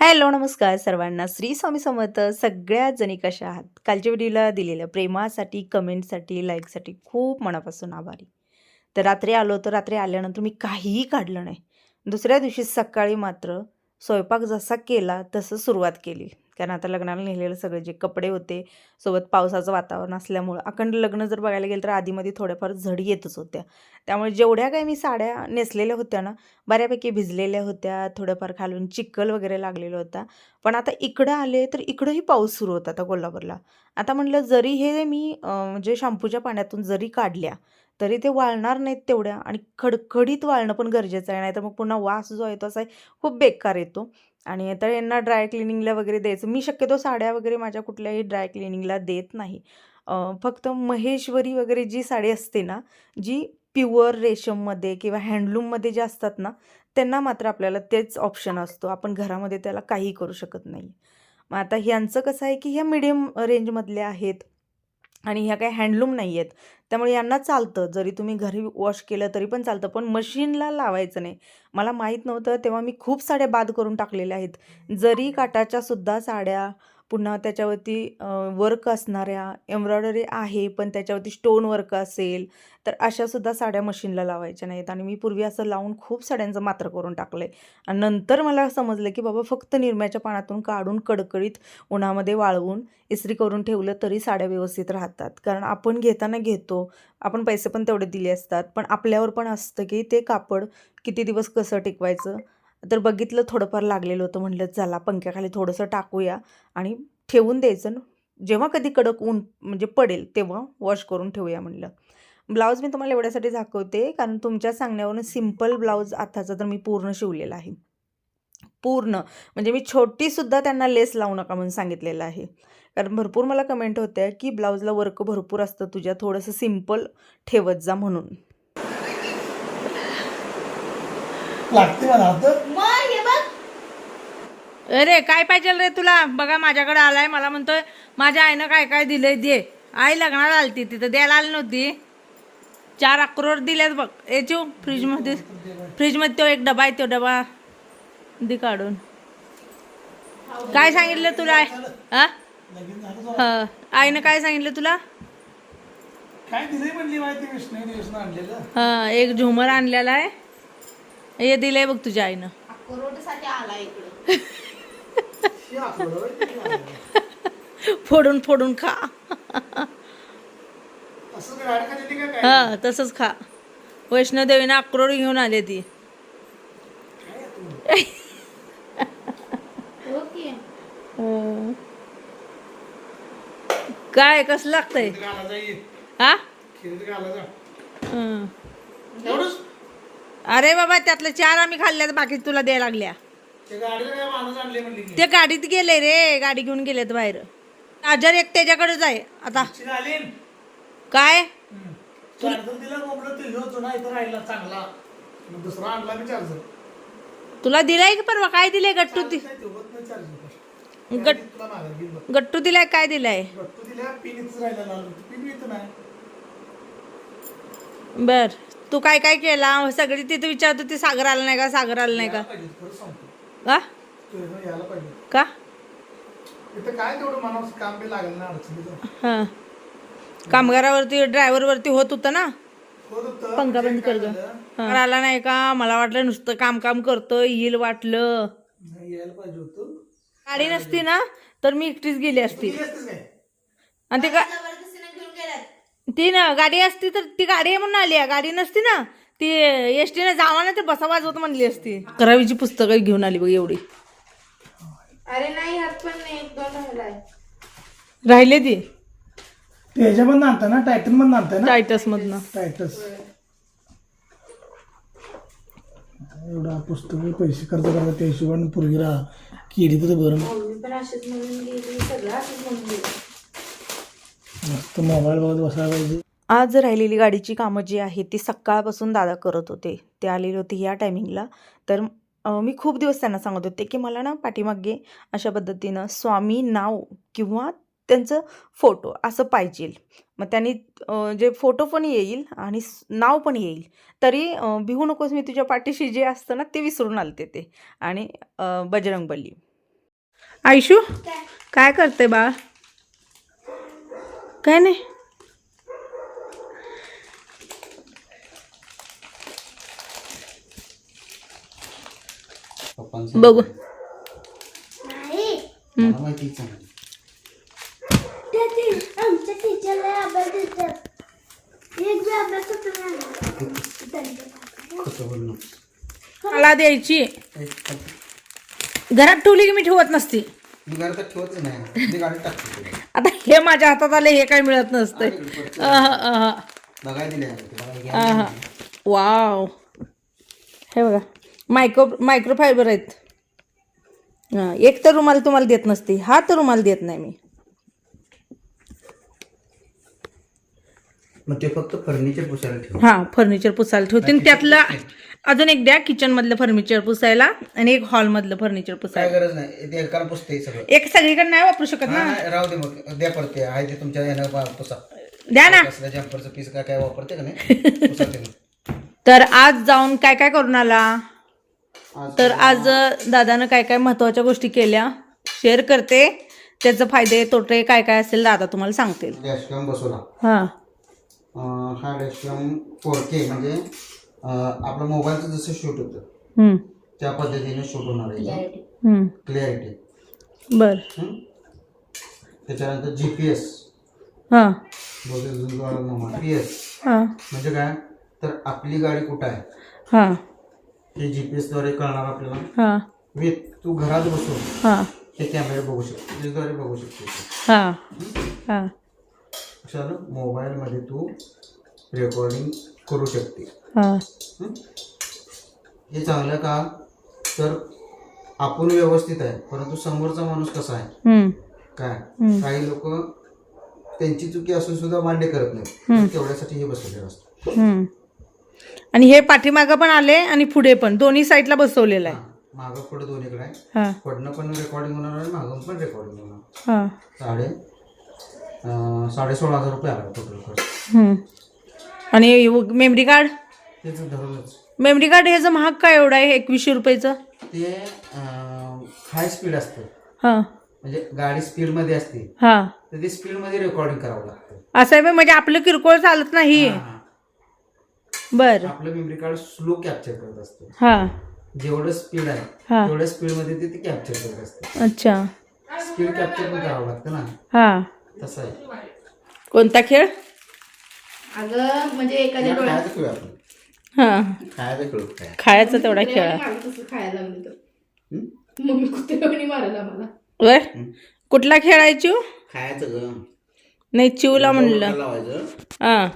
Hello, नमस्कार सर्वांना. श्री स्वामी समर्थ. सगळ्याच जणी कशा आहात? कालच्या व्हिडिओला दिलेल्या प्रेमासाठी, कमेंटसाठी, लाईकसाठी खूप मनापासून आभारी. तर रात्री आलो, तर रात्री आल्यानंतर मी काहीही काढलं नाही. दुसऱ्या दिवशी सकाळी मात्र स्वयंपाक जसा केला तसं सुरुवात केली. कारण आता लग्नाला नेलेले सगळे जे कपडे होते, सोबत पावसाचं वातावरण असल्यामुळं अखंड लग्न जर बघायला गेलं तर आधीमध्ये थोड्याफार झडी येतच होत्या. त्यामुळे जेवढ्या काही मी साड्या नेसलेल्या होत्या ना, बऱ्यापैकी भिजलेल्या होत्या, थोडंफार खालून चिखल वगैरे लागलेला होता. पण आता इकडं आले, तर इकडंही पाऊस सुरू होता आता कोल्हापूरला. आता म्हटलं जरी हे मी म्हणजे शॅम्पूच्या पाण्यातून जरी काढल्या, तरी ते वाळणार नाहीत तेवढ्या आणि खडखडीत वाळणं पण गरजेचं आहे. नाहीतर मग पुन्हा वास जो येतो असा खूप बेकार येतो. आणि तर यांना ड्राय क्लिनिंगला वगैरे द्यायचं. मी शक्यतो साड्या वगैरे माझ्या कुठल्याही ड्राय क्लिनिंगला देत नाही. फक्त महेश्वरी वगैरे जी साडी असते ना, जी प्युअर रेशममध्ये किंवा हँडलूममध्ये जे असतात ना, त्यांना मात्र आपल्याला तेच ऑप्शन असतो. आपण घरामध्ये त्याला काहीही करू शकत नाही. मग आता ह्यांचं कसं आहे, की ह्या मीडियम रेंजमधल्या आहेत आणि ह्या काही हँडलूम नाही आहेत. त्यामुळे यांना चालतं. जरी तुम्ही घरी वॉश केलं तरी पण चालतं. पण मशीनला लावायचं नाही. मला माहीत नव्हतं तेव्हा मी खूप साड्या बाद करून टाकलेल्या आहेत. जरी काटाच्यासुद्धा साड्या, पुन्हा त्याच्यावरती वर्क असणाऱ्या, एम्ब्रॉयडरी आहे पण त्याच्यावरती स्टोन वर्क असेल, तर अशासुद्धा साड्या मशीनला लावायच्या नाहीत. आणि मी पूर्वी असं लावून खूप साड्यांचं मात्र करून टाकलं आहे. आणि नंतर मला समजलं की बाबा फक्त निरम्याच्या पाण्यातून काढून कडकडीत उन्हामध्ये वाळवून इस्त्री करून ठेवलं तरी साड्या व्यवस्थित राहतात. कारण आपण घेताना घेतो, आपण पैसे पण तेवढे दिले असतात, पण आपल्यावर पण असतं की ते कापड किती दिवस कसं टिकवायचं. तर बघितलं थोडंफार लागलेलं होतं, म्हटलं चला पंख्याखाली थोडंसं टाकूया आणि ठेवून द्यायचं. जेव्हा कधी कडक ऊन म्हणजे पडेल तेव्हा वॉश करून ठेवूया म्हणलं. ब्लाऊज मी तुम्हाला एवढ्यासाठी दाखवते कारण तुमच्या सांगण्यावरून सिंपल ब्लाऊज आताचा तर मी पूर्ण शिवलेला आहे. पूर्ण म्हणजे मी छोटीसुद्धा त्यांना लेस लावू नका म्हणून सांगितलेलं आहे. कारण भरपूर मला कमेंट होत्या की ब्लाऊजला वर्क भरपूर असतं तुझ्या, थोडंसं सिंपल ठेवत जा म्हणून. लागते मला आता. अरे काय पाहिजे रे तुला? बघा माझ्याकडे आलाय, मला म्हणतोय माझ्या आईनं काय काय दिलंय दे. आई लग्नाला आलती, तिथं द्यायला आली नव्हती. 4 अक्रोड दिल्यात बघ. याचू फ्रीजमध्ये तो एक डबा आहे, तो डबा दे काढून. काय सांगितलं तुला? हा लगीन झालं हा, आईनं काय सांगितलं तुला? काय दिलंय म्हणली माहिती विष्णू दिवस आणलेलं. हा, एक झुमर आणलेला आहे. हे दिलंय बघ तुझ्या आईनं. हे आपलं होय, ते आपलं. फोडून फोडून खा. असं काय गाडी खाली का काय? हा, तसंच खा. वैष्णोदेवीनं अक्रोड घेऊन आली ती. काय तू? हं. काय कसं लागतंय? खिरीत घालायचा ये. हा खिरीत घालायचा. हं. एवढंच? अरे बाबा, त्यातलं 4 आम्ही खाल्ल्यात, बाकी तुला द्यायला लागल्या. ते गाडीला काय माणूस आणले म्हणली की. ते गाडीत गेले रे, गाडी घेऊन गेलेत बाहेर. चार्जर एक त्याच्याकडेच आहे आता. चिन आलीन. काय चार्जर दिला मोबाईल ते ह्यो जुना इथं राहिला चांगला. मग दुसरा आणला मी चार्जर. तुला दिलाय की परवा? काय दिलंय? गट्टू नाही ते होत नाही चार्जर. गट तुला मागं घेईन बघ. गट्टू दिलाय काय दिलाय? तू दिल्या पिन इथंच राहिला लावलं. पिन इथं नाही. बर, तू काय काय केला? सगळी तिथे विचारत होती सागर आला नाही का, सागर आला नाही का. यायला पाहिजे, खरं सांगतो. का तू इथं यायला पाहिजे. का इथं काय तेवढं माणूस काम बी लागेल ना अडचणीचं. हा, कामगारावरती ड्रायव्हरवरती होत होतं ना. होत होतं. पंखा बंद काय कर ग. झालं? आला नाही का? मला वाटलं नुसतं काम काम करतोय, येईल वाटलं. नाही यायला पाहिजे होतं. गाडी नसती ना तर मी एकटीच गेली असती. गेली असतीस काय? आणि ती ना गाडी असती तर ती गाडी आहे म्हणून आली आहे. गाडी नसती ना ती एसटीने जावा ना ते बसा वाजवत म्हणली असती. 11वीची पुस्तकं घेऊन आली बघ एवढी. अरे नाही, हात पण नाही, 1-2 राहिलाय. राहिले ती ह्याच्यामधनं आणता ना, टायटन मधनं आणताय ना. टायटस मधनं. टायटस एवढा पुस्तक पैसे खर्च करतात त्या हिशोबाने पूर्वीला केली तर बरं. मम्मी पण अशीच म्हणून गेली, सगळं असंच म्हणून गेली. मस्त मोबाईल बघत बसायला पाहिजे. आज राहिलेली गाडीची कामं जी आहेत ती सकाळपासून दादा करत होते. ते आलेले होते ह्या टायमिंगला. तर मी खूप दिवस त्यांना सांगत होते की मला ना पाठीमागे अशा पद्धतीनं स्वामी नाव किंवा त्यांचं फोटो असं पाहिजे. मग त्यांनी जे फोटो पण येईल आणि नाव पण येईल. तरी भिवू नकोस, मी तुझ्या पाठीशी जे असतं ना ते विसरून आलते ते. आणि बजरंगबली आयशू काय करते बाळ? काय नाही. बघू आमच्या टीचरला अभ्यास देतात. एक बी अभ्यास मला द्यायची. घरात ठेवली की मी ठेवत नसती. मी घरात ठेवतच नाही, मी गाडीत टाकतो. आता हे माझ्या हातात आले, हे काय मिळत नसतंय. बघायला दिले. वाव, हे बघा मायक्रोफायबर आहेत. एक तर रुमाल तुम्हाला देत नसते, हा तर रुमाल देत नाही मी. मग ते फक्त फर्निचर पुसायला ठेव. हा फर्निचर पुसायला ठेवते. त्यातलं अजून एक द्या, किचन मधलं फर्निचर पुसायला आणि एक हॉल मधलं फर्निचर काय पुसायला. गरज नाही, ते एकाला पुसते सगळं. एक सगळीकडे नाही वापरू शकत ना. हा, राहू दे मग, द्या पडते आहे ते तुमच्या यानं पुसा. द्या ना. कसलं जम्परचं पीस काय वापरते का नाही, पुसा ते मग. तर आज जाऊन काय काय करून आला? आज तर आज दादानं काय काय महत्वाच्या गोष्टी केल्या शेअर करते. त्याचे फायदे तोटे काय काय असेल दादा तुम्हाला सांगतील. डॅशकॅम बसवला. हा हा डॅशकॅम 4K म्हणजे आपलं मोबाईलचं जसं शूट होतं त्या पद्धतीने शूट होणार आहे. क्लिअरिटी. बर. त्याच्यानंतर GPS. हा PS हा म्हणजे काय, तर आपली गाडी कुठं आहे हा हे GPS द्वारे कळणार आपल्याला. हा विथ तू घरात बसून हा हे कॅमेरे बघू शकतो, त्याच्याद्वारे बघू शकतो. हा हा मोबाईलमध्ये तू रेकॉर्डिंग करू शकते. हा हे चांगलं का, तर आपण व्यवस्थित आहे परंतु समोरचा माणूस कसा आहे काय, काही लोक त्यांची चुकी असून सुद्धा मान्य करत नाही, तेवढ्यासाठी हे बसवलेलं असतं. आणि हे पाठीमागं पण आले आणि पुढे पण दोन्ही साईडला बसवलेलं आहे. मागं पुढे दोन्हीकडे आहे. हा पुढनं पण रेकॉर्डिंग होणार आणि मागून पण रेकॉर्डिंग होणार. हा 16,500 रुपये आला टोटल खर्च. आणि मेमरी कार्ड, त्याचं धरूनच मेमरी कार्ड ह्याचं महाग काय एवढं आहे 2100 रुपयाचं? ते हाय स्पीड असतं, हा म्हणजे गाडी स्पीडमध्ये असते हा तर ते स्पीडमध्ये रेकॉर्डिंग करावं लागतं. असं आहे म्हणजे आपलं किरकोळ चालत नाही. बर. आपलं मेमरी कार्ड स्लो कॅप्चर करत असतं. हा जेवढं स्पीड आहे हा तेवढ्या स्पीडमध्ये ते कॅप्चर करत असतं. अच्छा. स्पीड कॅप्चर पण करावं लागतं ना, हा तसं आहे. कोणता खेळ? अगं म्हणजे एखाद्या डोळ्यात खायचं खेळ आपण, हा खायचं खेळ काय. खायचा तेवढा खेळ आहे. मला तसं खायला लागलं तर मम्मी कुत्र्यावानी मारायला मला. बर. कुठला खेळायची? खायचं ग नाही चिवला म्हणलं. लावायचं हा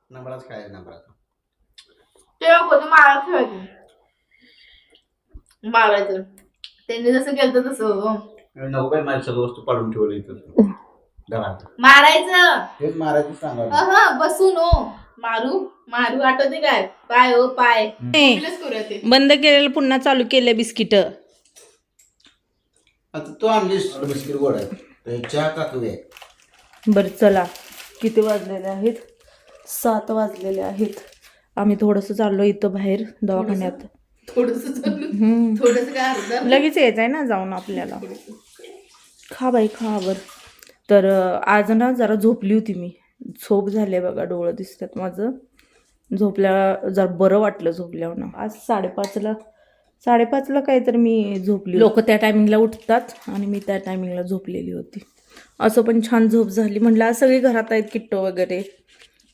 नंबराच खायचं नंबरात. तेव्हा कोणी मारा खेळायचं मारायचं त्यांनी जसं केलं तसं नव्वद माझ्या सगळं वस्तू पाडून ठेवलं इथं घरात. मारायचं. तेच मारायचं सांगा. बसून हो मारू मारू आठवते काय, पाय हो पाय नाही, तिलाच करूया ते. बंद केलेलं पुन्हा चालू केलं बिस्किट. आता तो आणलीस बिस्किट गोड आहे तर चहा टाकूया. बरं चला, किती वाजलेले आहेत? 7 वाजलेले आहेत. आम्ही थोडंसं चाललो इथं बाहेर दवाखान्यात. थोडस थोडस काय अर्धा लगेच यायचं आहे ना जाऊन आपल्याला. खा बाई खा. बर. तर आज ना जरा झोपली होती मी. झोप झाली बघा, डोळं दिसतात माझं. झोपल्या जरा बरं वाटलं झोपल्यावर ना. आज 5:30ला काहीतरी मी झोपली. लोक त्या टायमिंगला उठतात आणि मी त्या टायमिंगला झोपलेली होती. असं पण छान झोप झाली. म्हटलं आज सगळी घरात आहेत, किट्टो वगैरे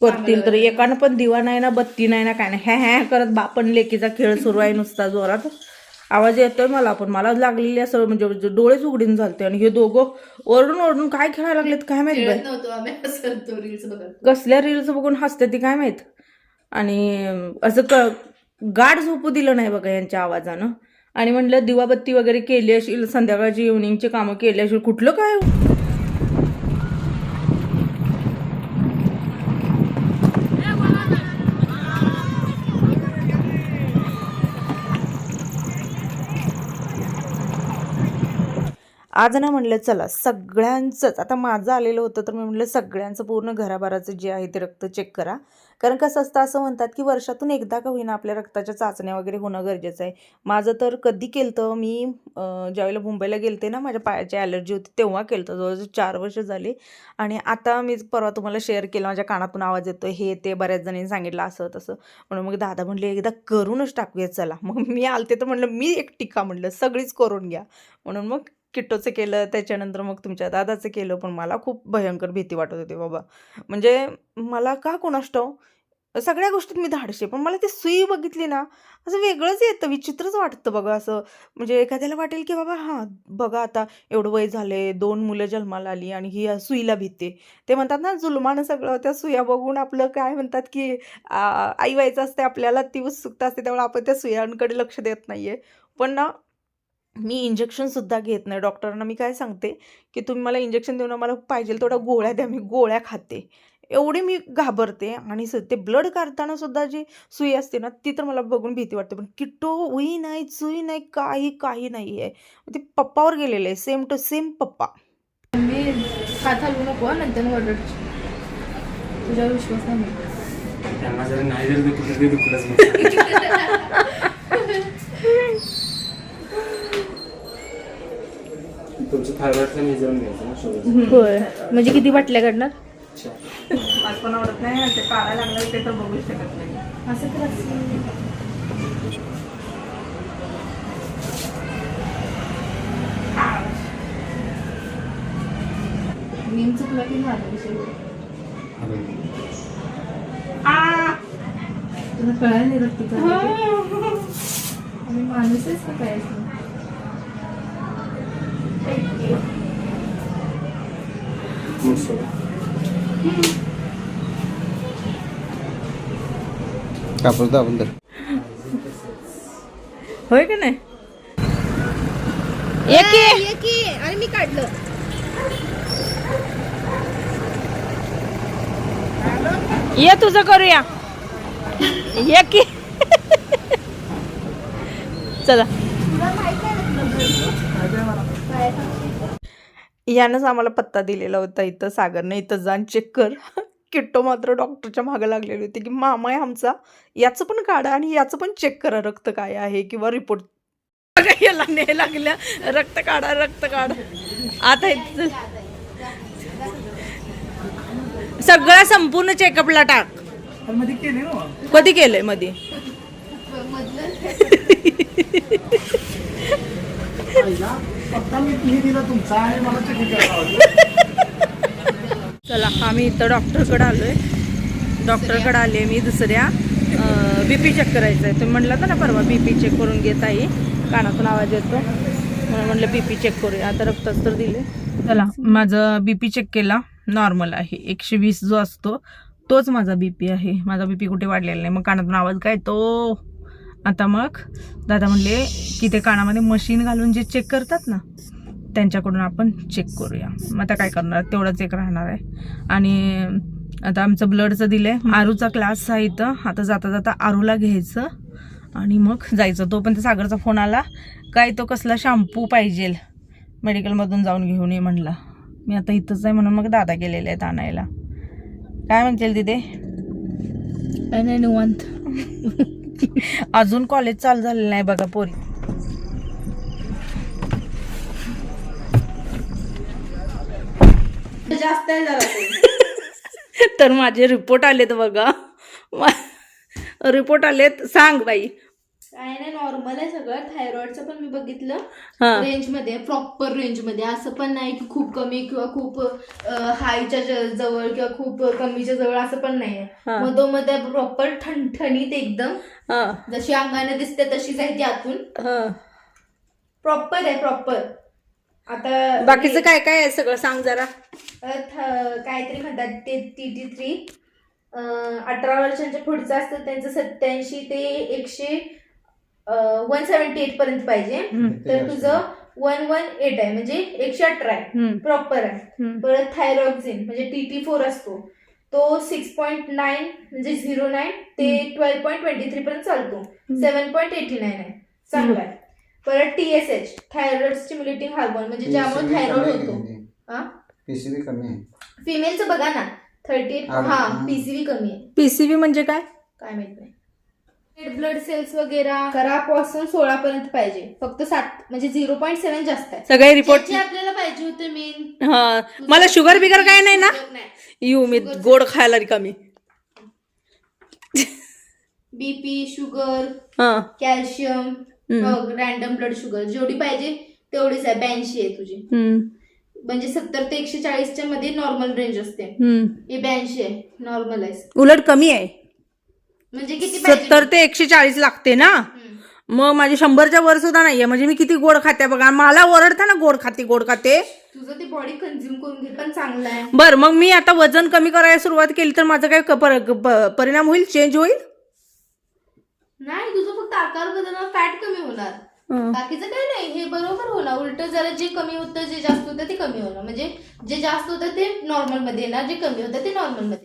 करतील तर एकानं पण दिवा नाही ना, बत्ती नाही ना, काय नाही. ह्या करत बापण लेकीचा खेळ सुरू आहे नुसता जोरात. आवाज येतोय मला, पण मला लागलेली असं म्हणजे डोळेच उघडून झालते. आणि हे दोघं ओरडून ओरडून काय खेळायला लागलेत काय माहित बाई. नव्हतो आम्ही हसतो रील्स बघत. कसल्या रील्स बघून हसते ती काय माहित. आणि असं गाढ झोपू दिलं नाही बघा यांच्या आवाजानं. आणि म्हटलं दिवाबत्ती वगैरे केली असेल, संध्याकाळची इव्हनिंगची कामं केली असेल, कुठलं काय. आज ना म्हणलं चला सगळ्यांचंच, आता माझं आलेलं होतं तर मी म्हटलं सगळ्यांचं पूर्ण घराभराचं जे आहे ते रक्त चेक करा. कारण कसं असतं, असं म्हणतात की वर्षातून एकदा का होईना आपल्या रक्ताच्या चाचण्या वगैरे होणं गरजेचं आहे. माझं तर कधी केलं मी ज्यावेळेला मुंबईला गेलते ना, माझ्या पायाची ॲलर्जी होती तेव्हा केलं, जवळजवळ 4 वर्ष झाली. आणि आता मी परवा तुम्हाला शेअर केलं, माझ्या कानातून आवाज येतो हे ते, बऱ्याच जणांनी सांगितलं असं तसं. म्हणून मग दादा म्हणले एकदा करूनच टाकूया चला. मग मी आलते तर म्हणलं मी एकटी का, म्हणलं सगळीच करून घ्या. म्हणून मग किट्टोचं केलं, त्याच्यानंतर मग तुमच्या दादाचं केलं. पण मला खूप भयंकर भीती वाटत होती बाबा. म्हणजे मला का कोणास ठाऊक सगळ्या गोष्टीत मी धाडशी, पण मला ती सुई बघितली ना असं वेगळंच येतं, विचित्रच वाटतं बघा असं. म्हणजे एखाद्याला वाटेल की बाबा हां बघा आता एवढं वय झाले, 2 मुलं जन्माला आली आणि ही सुईला भीते. ते म्हणतात ना जुलमानं सगळं, त्या सुया बघून आपलं काय म्हणतात की आई व्हायचं असते आपल्याला, ती उत्सुकता असते, त्यामुळे आपण त्या सुयांकडे लक्ष देत नाही आहे. पण ना मी इंजेक्शनसुद्धा घेत नाही. डॉक्टरांना मी काय सांगते की तुम्ही मला इंजेक्शन देऊ नका, मला पाहिजे तेवढ्या गोळ्या द्या, मी गोळ्या खाते. एवढी मी घाबरते. आणि ते ब्लड काढताना सुद्धा जी सुई असते ना ती तर मला बघून भीती वाटते. पण किट्टो उई नाही, सुई नाही, काही नाही आहे. ते पप्पावर गेलेलं आहे, सेम टू सेम पप्पा. मी हात हलवू नको नंतर ओरडची. तुझ्यावर विश्वास नाही मी. त्यांना जर नाही जर दुखलं तरी दुखलंच. तुमचं थायरॉइडचं मेजरमेंट घ्यायचं ना शुगर. होय, म्हणजे किती बाटल्या काढणार? मला पण आवडत नाही ते काढायला लागलं ते तर बघू शकत नाही. असं तर मी चुकलं की माझा विषय. तुला कळायला नाही रक्त आणि माणूसच का काय कापड आपण तर होय का नाही? आणि मी काढलं. ये तुझं करूया, ये की. चला. यानंच आम्हाला पत्ता दिलेला होता इथं सागरने, इथं जाऊन चेक कर. किट्टो मात्र डॉक्टरच्या मागं लागलेली होती की मामा आहे आमचा, याचं पण काढा आणि याचं पण चेक करा रक्त काय आहे किंवा रिपोर्ट. याला नाही लागल्या, रक्त काढा रक्त काढा. आता सगळा संपूर्ण चेकअपला टाक. मध्ये केले ना कधी केलंय मध्ये? पत्ता मी दिला तुमचा आणि मला चेक करावं. चला आम्ही इथं डॉक्टरकडे आलोय. डॉक्टरकडे आले मी दुसऱ्या. BP चेक करायचं आहे. तुम्ही म्हटलं ना परवा BP चेक करून घेत आहे, कानातून आवाज येतो म्हणून म्हटलं BP चेक करूया. आता रक्तच तर दिले. चला माझं BP चेक केला, नॉर्मल आहे. 120 जो असतो तोच माझा BP आहे. माझा BP कुठे वाढलेला नाही. मग कानातून आवाज काय तो. आता मग दादा म्हणले की ते कानामध्ये मशीन घालून जे चेक करतात ना त्यांच्याकडून आपण चेक करूया. मग आता काय करणार, तेवढंच एक राहणार आहे. आणि आता आमचं ब्लडचं दिलं आहे. आरूचा क्लास आहे इथं. आता जाता जाता आरूला घ्यायचं आणि मग जायचं. तो पण ते सागरचा फोन आला काय तो कसला शॅम्पू पाहिजे मेडिकलमधून जाऊन घेऊन ये म्हणला. मी आता इथंच आहे म्हणून मग दादा गेलेले आहेत आणायला. काय म्हणतील तिथे? निवांत. अजून कॉलेज चालू झालेलं नाही बघा पोरी. जास्त आहे जरा. तर माझे रिपोर्ट आलेत बघा. रिपोर्ट आलेत. सांग बाई. काय नाही, नॉर्मल आहे सगळं. थायरॉइडचं पण मी बघितलं हा. रेंज मध्ये, प्रॉपर रेंज मध्ये. असं पण नाही की खूप कमी किंवा खूप हायच्या जवळ किंवा खूप कमीच्या जवळ, असं पण नाहीये. हा. मधोमध्ये प्रॉपर ठणठणीत एकदम, हा. जशी अंगाने दिसते तशीच आहे ती आतून. हा. प्रॉपर आहे, प्रॉपर. आता बाकीचं काय काय आहे सगळं सांग जरा. काहीतरी म्हणतात ते TT3. 18 वर्षांच्या पुढचं असतं त्यांचं 87 ते 178 पर्यंत पाहिजे. तर तुझं 118 आहे, म्हणजे 118 आहे, प्रॉपर आहे. परत थायरॉक्सिन म्हणजे TT4 असतो, तो 6.9 म्हणजे 09 ते 12.23 पर्यंत चालतो. 7.89 आहे, चांगला आहे. परत TSH थायरॉइड स्टिम्युलेटिंग हार्मोन म्हणजे ज्यामुळे थायरॉइड होतो. पीसीबी कमी आहे. फिमेलचं बघा ना 38 हा PCV कमी आहे. PCV म्हणजे काय? काय माहित नाही. रेड ब्लड सेल्स वगैरे 11 पासून 16 पर्यंत पाहिजे. फक्त 7 म्हणजे 0.7 जास्त आहे. सगळे रिपोर्ट जे आपल्याला पाहिजे होते मेन. हा मला शुगर बिगर काय नाही ना. यू मी गोड खायला रिकामी. BP शुगर हा कॅल्शियम रॅन्डम ब्लड शुगर जेवढी पाहिजे तेवढीच आहे. 82 आहे तुझी. म्हणजे 70 ते 140च्या मध्ये नॉर्मल रेंज असते. हे 82 आहे नॉर्मल आहे. उलट कमी आहे. म्हणजे किती 70 ते 140 लागते ना. मग माझी 100च्या वर सुद्धा नाहीये. म्हणजे मी किती गोड खाते बघा. मला ओरडता ना गोड खाते. तुझं ते बॉडी कंझ्युम करून घे पण चांगलं आहे. बर मग मी आता वजन कमी करायला सुरुवात केली तर माझं काय परिणाम होईल, चेंज होईल? नाही तुझं फक्त आकार बदलणार फॅट कमी होणार. बाकीचं काही नाही. हे बरोबर होणार. उलट जरा जे कमी होतं जे जास्त होतं ते कमी होणार. म्हणजे जे जास्त होतं ते नॉर्मल मध्ये येणार, जे कमी होतं ते नॉर्मल मध्ये.